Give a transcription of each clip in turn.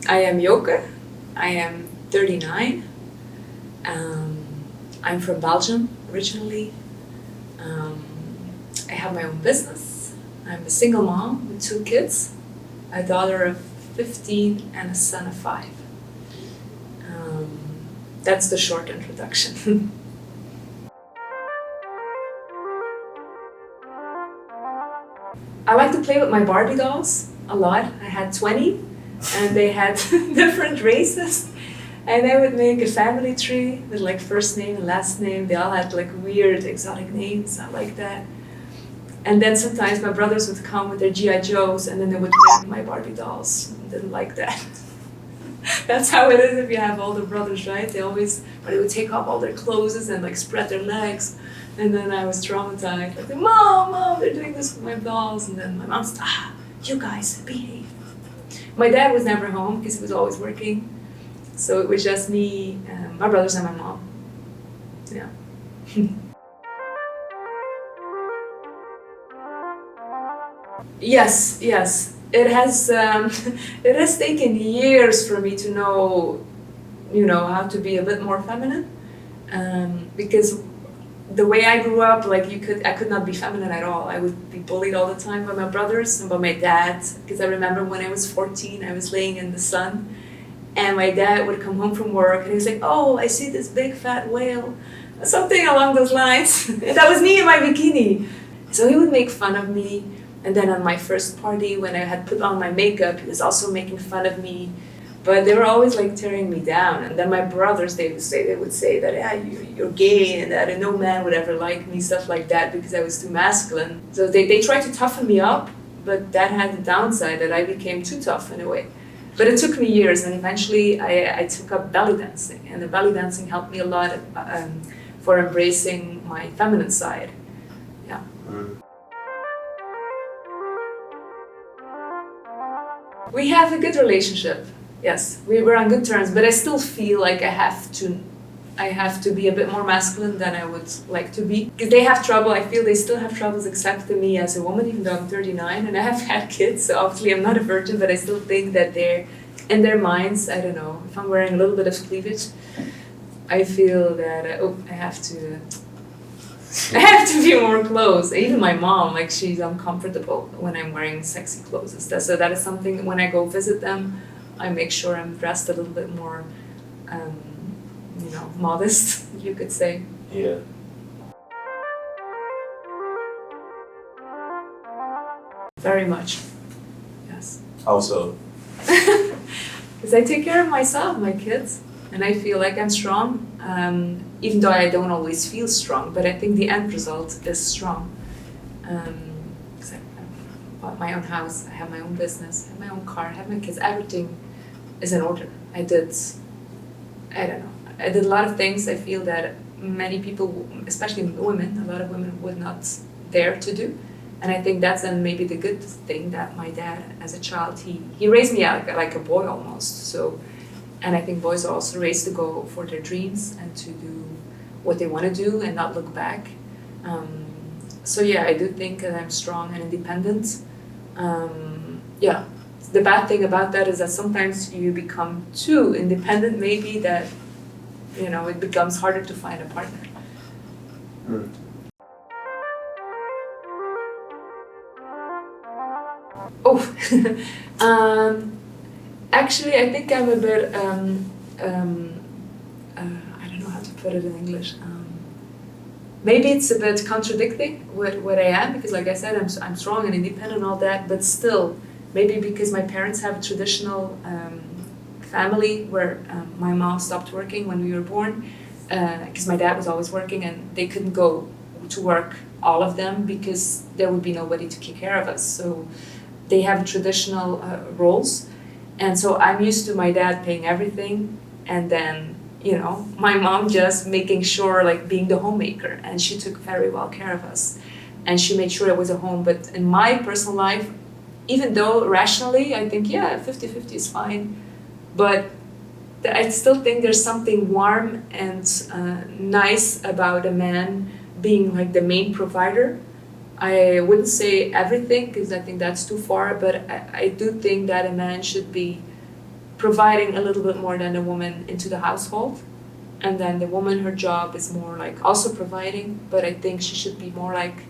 I am Joke. I am 39. I'm from Belgium originally. Um, I have my own business. I'm a single mom with 2 kids, a daughter of 15 and a son of 5. Um, that's the short introduction. I like to play with my Barbie dolls a lot. I had 20 and they had different races. And I would make a family tree with like first name and last name. They all had like weird exotic names. I like that. And then sometimes my brothers would come with their G.I. Joes and then they would rip my Barbie dolls. I didn't like that. That's how it is if you have older brothers, right? They would take off all their clothes and like spread their legs. And then I was traumatized. Like, Mom, they're doing this with my dolls. And then my mom said, you guys, behave. My dad was never home because he was always working. So it was just me, my brothers and my mom. Yeah. Yes. It has it has taken years for me to know, how to be a bit more feminine. Because the way I grew up, like I could not be feminine at all. I would be bullied all the time by my brothers and by my dad. Because I remember when I was 14, I was laying in the sun. And my dad would come home from work and he was like, oh, I see this big fat whale. Something along those lines. That was me in my bikini. So he would make fun of me. And then on my first party, when I had put on my makeup, he was also making fun of me. But they were always like tearing me down. And then my brothers, they would say that, yeah, you're gay and that no man would ever like me, stuff like that, because I was too masculine. So they tried to toughen me up, but that had the downside that I became too tough in a way. But it took me years, and eventually I took up belly dancing, and the belly dancing helped me a lot for embracing my feminine side. Yeah. We have a good relationship. Yes, we were on good terms, but I still feel like I have to be a bit more masculine than I would like to be. Because they have trouble, I feel they still have troubles accepting me as a woman, even though I'm 39 and I have had kids, so obviously I'm not a virgin, but I still think that they're, in their minds, I don't know, if I'm wearing a little bit of cleavage, I feel that, I have to be more clothes. Even my mom, like she's uncomfortable when I'm wearing sexy clothes and stuff. So that is something, when I go visit them, I make sure I'm dressed a little bit more, modest, you could say. Yeah. Very much, yes. How so? Because I take care of myself, my kids, and I feel like I'm strong, even though I don't always feel strong, but I think the end result is strong. Because I bought my own house, I have my own business, I have my own car, I have my kids, everything is in order. I did a lot of things I feel that many people, especially women, a lot of women would not dare to do. And I think that's then maybe the good thing that my dad, as a child, he raised me like a boy almost. So, and I think boys are also raised to go for their dreams and to do what they want to do and not look back. So yeah, I do think that I'm strong and independent. Yeah, the bad thing about that is that sometimes you become too independent, maybe that, it becomes harder to find a partner. Oh, actually, I think I'm a bit, I don't know how to put it in English. Maybe it's a bit contradicting what I am, because like I said, I'm strong and independent and all that, but still, maybe because my parents have a traditional family where my mom stopped working when we were born, because my dad was always working and they couldn't go to work, all of them, because there would be nobody to take care of us. So they have traditional roles, and so I'm used to my dad paying everything, and then my mom just making sure, like being the homemaker, and she took very well care of us, and she made sure it was a home. But in my personal life, even though rationally I think 50-50 is fine, but I still think there's something warm and nice about a man being like the main provider. I wouldn't say everything, because I think that's too far, but I do think that a man should be providing a little bit more than the woman into the household. And then the woman, her job is more like also providing, but I think she should be more like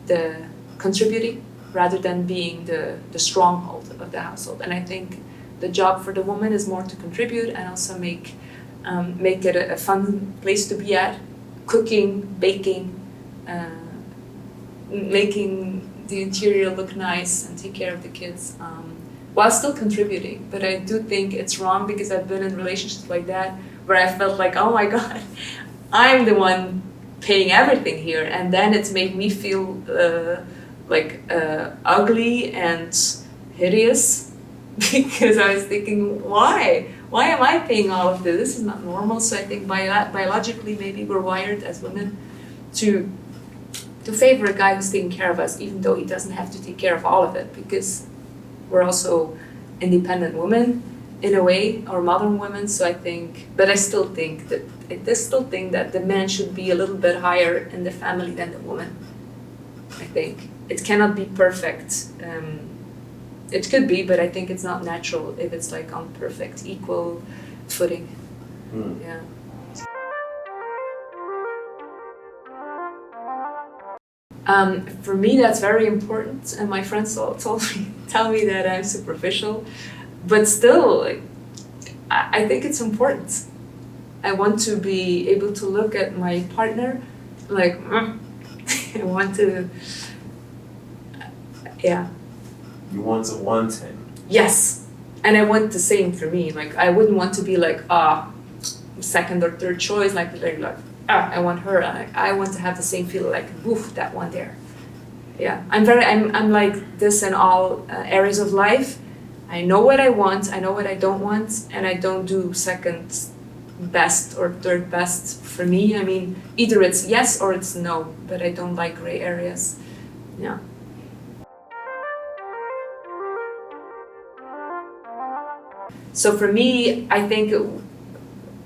the contributing rather than being the stronghold of the household. And I think the job for the woman is more to contribute and also make it a fun place to be at, cooking, baking, making the interior look nice and take care of the kids, while still contributing. But I do think it's wrong because I've been in relationships like that where I felt like, oh my God, I'm the one paying everything here, and then it's made me feel ugly and hideous because I was thinking, why am I paying all of this? This is not normal. So I think biologically maybe we're wired as women to favor a guy who's taking care of us, even though he doesn't have to take care of all of it, because we're also independent women in a way, or modern women. So I think, but I still think that the man should be a little bit higher in the family than the woman. I think it cannot be perfect. It could be, but I think it's not natural if it's like on perfect equal footing. Yeah. For me, that's very important, and my friends tell me that I'm superficial, but still, I think it's important. I want to be able to look at my partner like, I want to, yeah. You want to want him. Yes, and I want the same for me. Like, I wouldn't want to be like, second or third choice, I want her. I want to have the same feeling, like, woof, that one there. Yeah, I'm like this in all areas of life. I know what I want, I know what I don't want, and I don't do second best or third best for me. I mean, either it's yes or it's no, but I don't like gray areas. Yeah. So for me, I think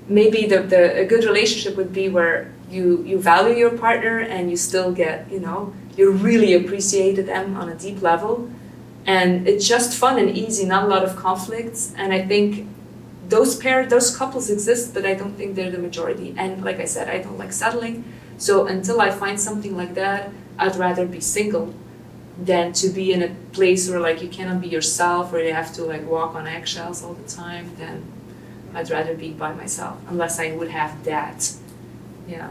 maybe a good relationship would be where you value your partner and you still get, you really appreciated them on a deep level. And it's just fun and easy, not a lot of conflicts. And I think those couples exist, but I don't think they're the majority. And like I said, I don't like settling. So until I find something like that, I'd rather be single than to be in a place where like you cannot be yourself, or you have to like walk on eggshells all the time. Then I'd rather be by myself, unless I would have that. Yeah.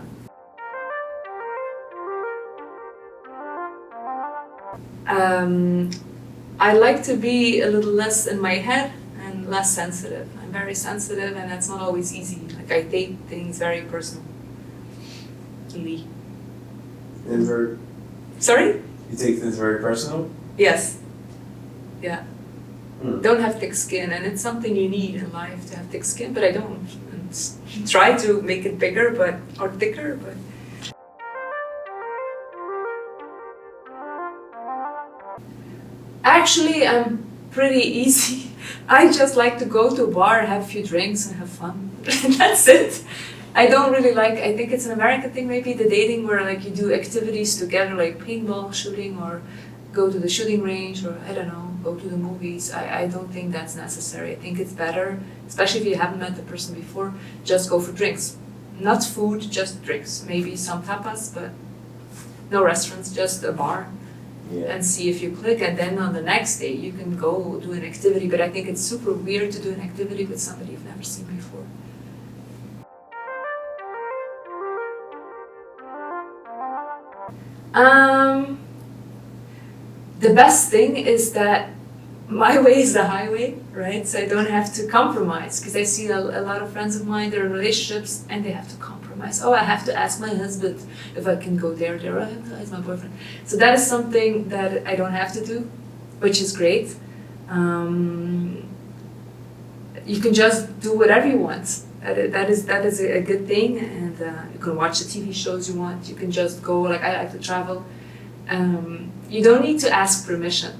I like to be a little less in my head and less sensitive. I'm very sensitive, and that's not always easy. Like, I take things very personally. And Sorry? you take things very personal? Yes. Yeah. Don't have thick skin, and it's something you need in life to have thick skin, but I don't. And try to make it bigger, or thicker, but. Actually, I'm pretty easy. I just like to go to a bar, have a few drinks, and have fun. That's it. I don't really like, I think it's an American thing maybe, the dating where like you do activities together, like paintball shooting, or go to the shooting range, or I don't know, go to the movies. I don't think that's necessary. I think it's better, especially if you haven't met the person before, just go for drinks. Not food, just drinks. Maybe some tapas, but no restaurants, just a bar. Yeah. And see if you click, and then on the next day you can go do an activity. But I think it's super weird to do an activity with somebody you've never seen before. The best thing is that my way is the highway, right? So I don't have to compromise, because I see a lot of friends of mine, they're in relationships and they have to compromise. Oh, I have to ask my husband if I can go there. I have to ask my boyfriend. So that is something that I don't have to do, which is great. You can just do whatever you want. That is a good thing, and you can watch the TV shows you want. You can just go, like I like to travel. You don't need to ask permission.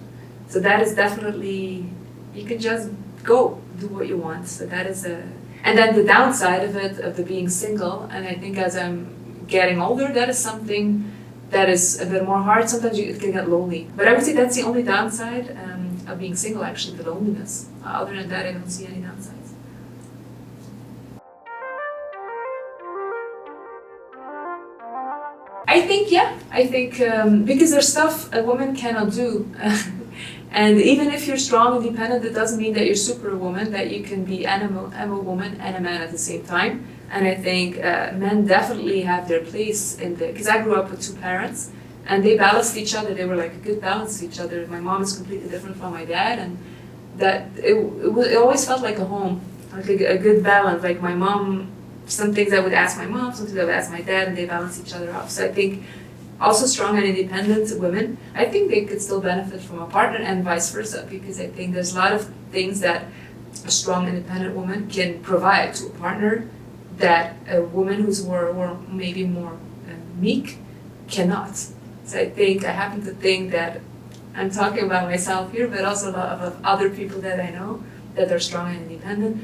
So that is definitely, you can just go, do what you want. So that is and then the downside of it, of the being single, and I think as I'm getting older, that is something that is a bit more hard. Sometimes it can get lonely. But I would say that's the only downside of being single, actually, the loneliness. Other than that, I don't see any downside. I think, yeah. I think because there's stuff a woman cannot do. And even if you're strong and independent, it doesn't mean that you're superwoman, that you can be a woman and a man at the same time. And I think men definitely have their place in the, because I grew up with two parents and they balanced each other. They were like a good balance to each other. My mom is completely different from my dad, and that it always felt like a home, like a good balance. Like my mom, some things I would ask my mom, some things I would ask my dad, and they balance each other out. So I think also strong and independent women, I think they could still benefit from a partner and vice versa, because I think there's a lot of things that a strong independent woman can provide to a partner that a woman who's more maybe more meek cannot. So I happen to think that I'm talking about myself here, but also a lot of other people that I know that are strong and independent.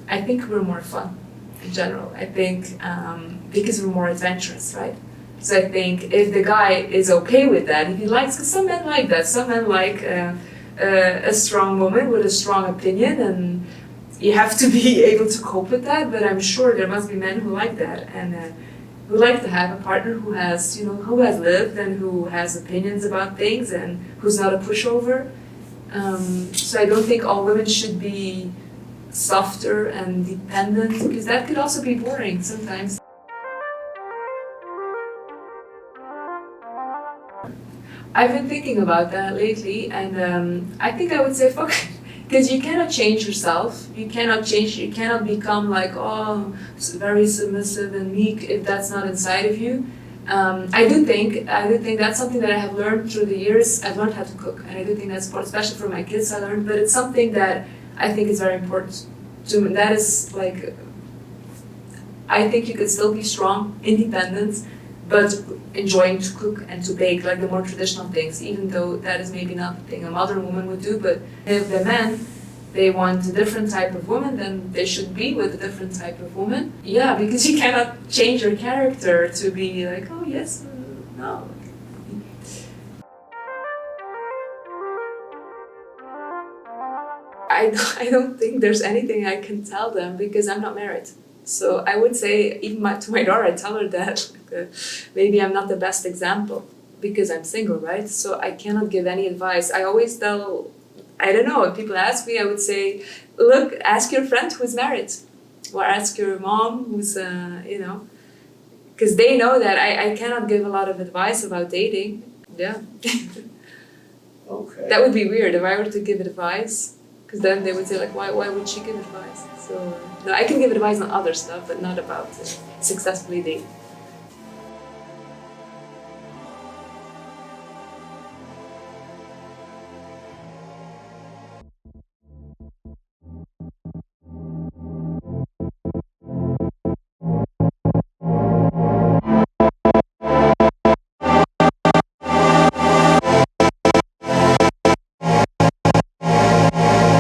I think we're more fun in general. I think because we're more adventurous, right? So I think if the guy is okay with that, if he likes, because some men like that, some men like a strong woman with a strong opinion, and you have to be able to cope with that. But I'm sure there must be men who like that and who like to have a partner who has, who has lived and who has opinions about things and who's not a pushover. So I don't think all women should be softer and dependent, because that could also be boring sometimes. I've been thinking about that lately, and I think I would say fuck it. Because you cannot change yourself. You cannot become like, very submissive and meek if that's not inside of you. I do think that's something that I have learned through the years. I've learned how to cook, and I do think that's important, especially for my kids. I learned, but it's something that I think is very important to me. That is like, I think you could still be strong, independent, but enjoying to cook and to bake, like the more traditional things, even though that is maybe not the thing a modern woman would do. But if the men, they want a different type of woman, then they should be with a different type of woman. Yeah, because you cannot change your character to be like, oh yes, no. I don't think there's anything I can tell them because I'm not married. So I would say, even to my daughter, I tell her that maybe I'm not the best example because I'm single, right? So I cannot give any advice. I always tell, I don't know, if people ask me, I would say, look, ask your friend who's married, or ask your mom who's, because they know that I cannot give a lot of advice about dating. Yeah. Okay. That would be weird if I were to give advice, because then they would say, like, why would she give advice? So, no, I can give advice on other stuff, but not about successfully dating.